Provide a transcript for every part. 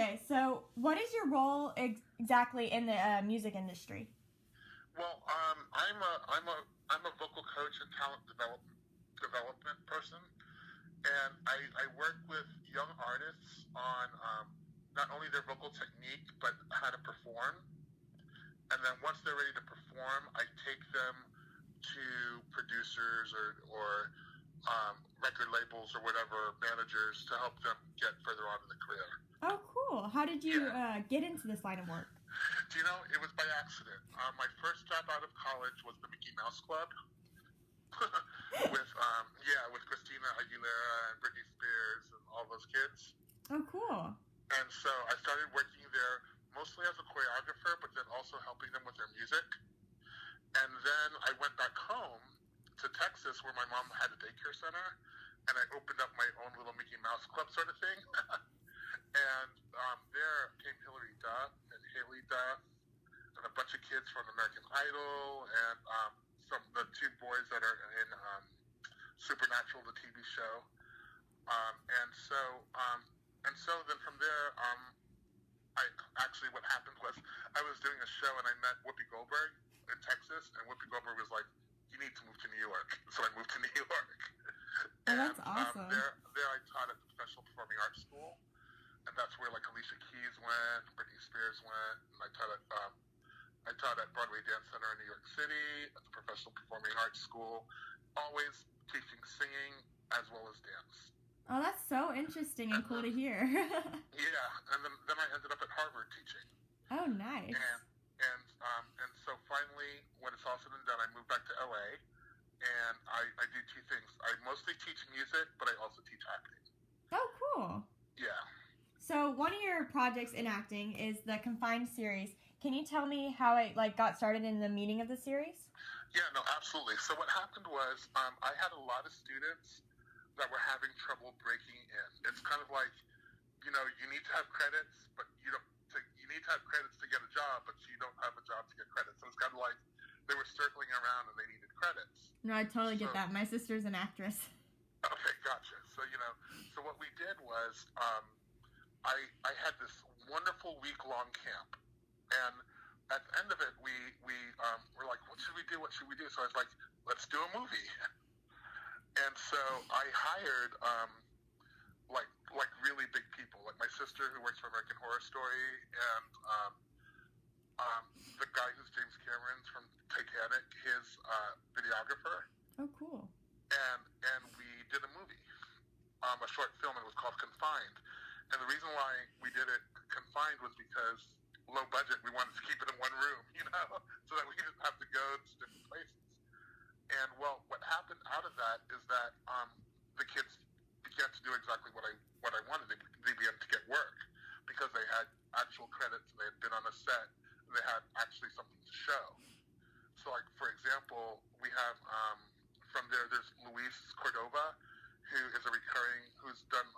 Okay, so what is your role exactly in the music industry? Well, I'm a vocal coach and talent development person, and I work with young artists on not only their vocal technique but how to perform. And then once they're ready to perform, I take them to producers or record labels or whatever managers to help them get further on in the career. Oh, cool. How did you Yeah. get into this line of work? Do you know, it was by accident. My first job out of college was the Mickey Mouse Club with Christina Aguilera and Britney Spears and all those kids. Oh, cool. And so I started working there mostly as a choreographer, but then also helping them with their music. And then I went back home to Texas where my mom had a daycare center, and I opened up my own little Mickey Mouse Club sort of thing. And there came Hillary Duff and Haley Duff and a bunch of kids from American Idol and the two boys that are in Supernatural, the TV show. And so then from there, what happened was I was doing a show and I met Whoopi Goldberg in Texas, and Whoopi Goldberg was like, "You need to move to New York." So I moved to New York. Oh, that's awesome. There I taught at the Professional Performing Arts School, and that's where like Alicia Keys went, Britney Spears went, and I taught at Broadway Dance Center in New York City at the Professional Performing Arts School, always teaching singing as well as dance. Oh, that's so interesting and cool to hear. Yeah, and then I ended up at Harvard teaching. Oh, nice. And so finally, when it's all said and done, I moved back to LA, and I do two things. I mostly teach music, but I also teach acting. Oh, cool. Yeah. So one of your projects in acting is the Confined series. Can you tell me how it got started in the meaning of the series? Yeah, no, absolutely. So what happened was I had a lot of students that were having trouble breaking in. It's kind of like, you need to have credits, but you need to have credits to get a job, but you don't have a job to get credits. So it's kind of like they were circling around and they needed credits. No, I totally get that. My sister's an actress. Okay, gotcha. So, so what we did was I had this wonderful week-long camp. And at the end of it, we were like, what should we do? What should we do? So I was like, let's do a movie. And so I hired like really big people, like my sister who works for American Horror Story, and the guy who's James Cameron's from Titanic, his videographer. Oh, cool. And we did a movie, a short film, and it was called Confined. And the reason why we did it confined was because low budget, we wanted to keep it in one room, so that we didn't have to go to different places. And well, what happened out of that is that the kids began to do exactly what I wanted. They began to get work because they had actual credits. They had been on a set. And they had actually something to show. So, like for example, we have from there's Luis Cordova, who's done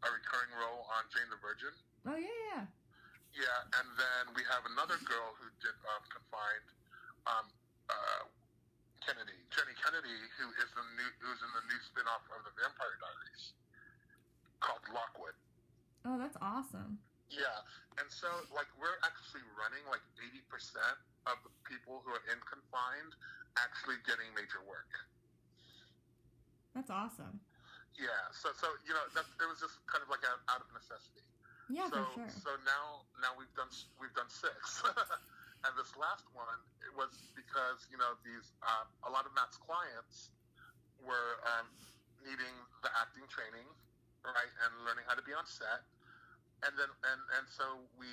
a recurring role on Jane the Virgin. Oh yeah. Yeah, and then we have another girl who did Confined, Jenny Kennedy, who's in the new spin-off of the Vampire Diaries called Lockwood. Oh, that's awesome. Yeah, and so we're actually running 80% of the people who are in Confined actually getting major work. That's awesome. Yeah, so it was just kind of out of necessity. Yeah, for sure. So now we've done 6, and this last one, it was because these a lot of Matt's clients were needing the acting training, right, and learning how to be on set, and then and so we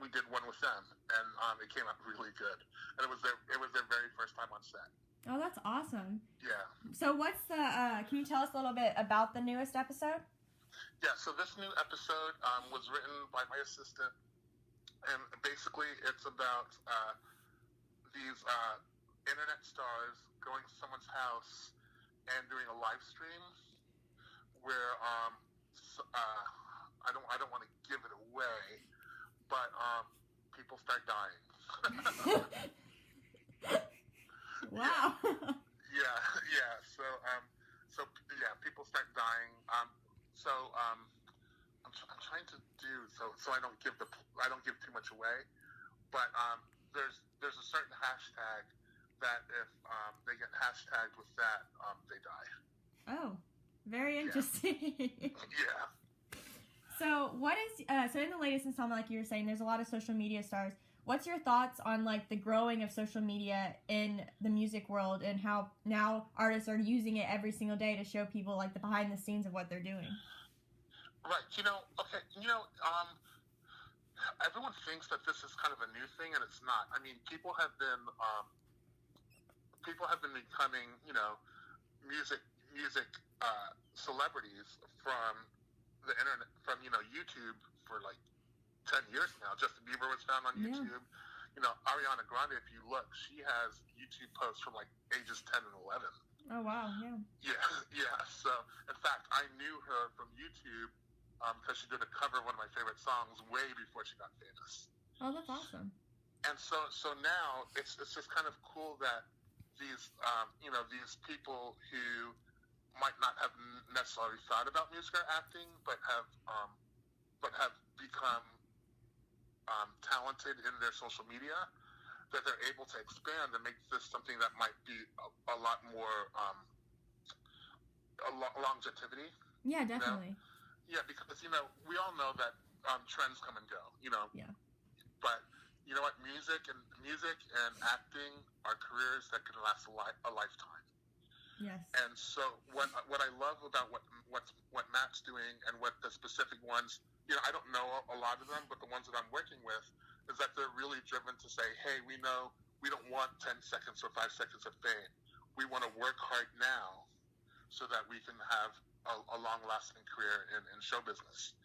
did one with them, and it came out really good, and it was their very first time on set. Oh, that's awesome. Yeah. So what's the? Can you tell us a little bit about the newest episode? Yeah, so this new episode was written by my assistant, and basically it's about these internet stars going to someone's house and doing a live stream where I don't want to give it away, but people start dying. Wow. Yeah. So people start dying. I'm too, so I don't give too much away. But there's a certain hashtag that if they get hashtagged with that, they die. Oh, very interesting. Yeah. So what is so in the latest installment, like you were saying, there's a lot of social media stars. What's your thoughts on like the growing of social media in the music world and how now artists are using it every single day to show people like the behind the scenes of what they're doing? Right. Everyone thinks that this is kind of a new thing, and it's not. I mean, people have been becoming, music celebrities from the internet, from YouTube for like 10 years now. Justin Bieber was found on YouTube. Ariana Grande, if you look, she has YouTube posts from like ages 10 and 11. Oh, wow. Yeah. Yeah. So, in fact, I knew her from YouTube because she did a cover of one of my favorite songs way before she got famous. Oh, that's awesome. And so now it's just kind of cool that these people who might not have necessarily thought about music or acting, but have become talented in their social media, that they're able to expand and make this something that might be a lot more longevity. Yeah, definitely. Yeah, because we all know that trends come and go. Yeah. But you know what? Music and acting are careers that can last a lifetime. Yes. And so what I love about what Matt's doing and what the specific ones, I don't know a lot of them, but the ones that I'm working with is that they're really driven to say, hey, we know we don't want 10 seconds or 5 seconds of fame. We want to work hard now so that we can have a long-lasting career in show business.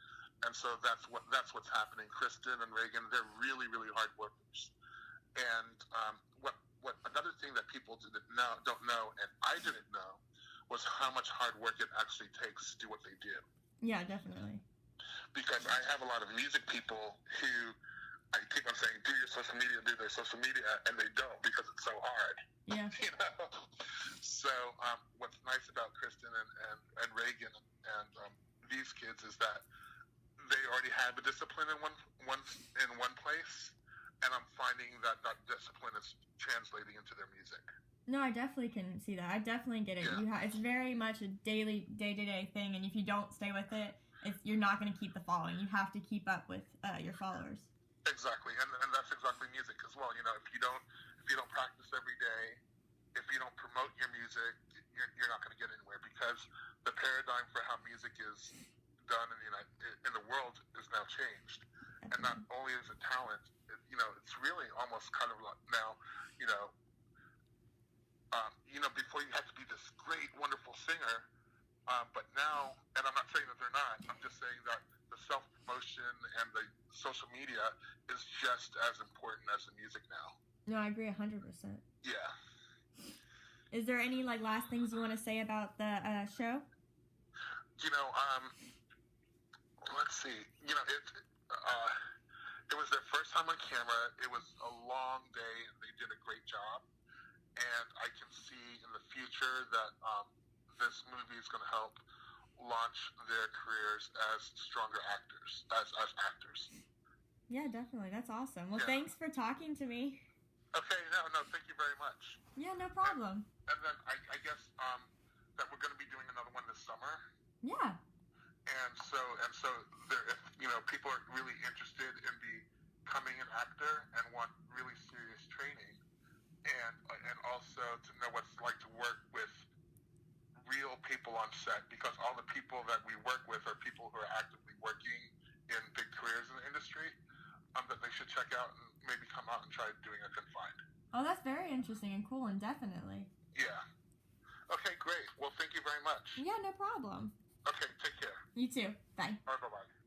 And so that's what's happening. Kristen and Reagan, they're really, really hard workers. And what another thing that people don't know, and I didn't know, was how much hard work it actually takes to do what they do. Yeah, definitely. Because I have a lot of music people who I keep on saying, do their social media, and they don't because it's so hard. Yeah. So what's nice about Kristen and Reagan and these kids is that they already have the discipline in one place, and I'm finding that discipline is translating into their music. No, I definitely can see that. I definitely get it. Yeah. It's very much a daily, day-to-day thing, and if you don't stay with it, you're not going to keep the following. You have to keep up with your followers. Exactly, and that's exactly music as well. If you don't practice every day, if you don't promote your music, you're not going to get anywhere, because the paradigm for how music is done in the world is now changed. Definitely. And not only is it talent, it's really almost kind of like now, before you had to be this great, wonderful singer, but now, and I'm not saying that they're not, I'm just saying that the self-promotion and the social media is just as important as the music now. No, I agree 100%. Yeah. Is there any last things you want to say about the show? Let's see. It was their first time on camera. It was a long day, and they did a great job. And I can see in the future that this movie is going to help launch their careers as stronger actors, as actors. Yeah, definitely. That's awesome. Well, Thanks for talking to me. Okay, no, thank you very much. Yeah, no problem. And then I guess that we're going to be doing another one this summer. Yeah. And so there, if people are really interested in becoming an actor and want really serious training, and also to know what it's like to work with real people on set, because all the people that we work with are people who are actively working in big careers in the industry, that they should check out and maybe come out and try doing a Confined. Oh, that's very interesting and cool, and definitely. Yeah. Okay, great. Well, thank you very much. Yeah, no problem. Okay, take care. You too. Bye. All right, bye-bye.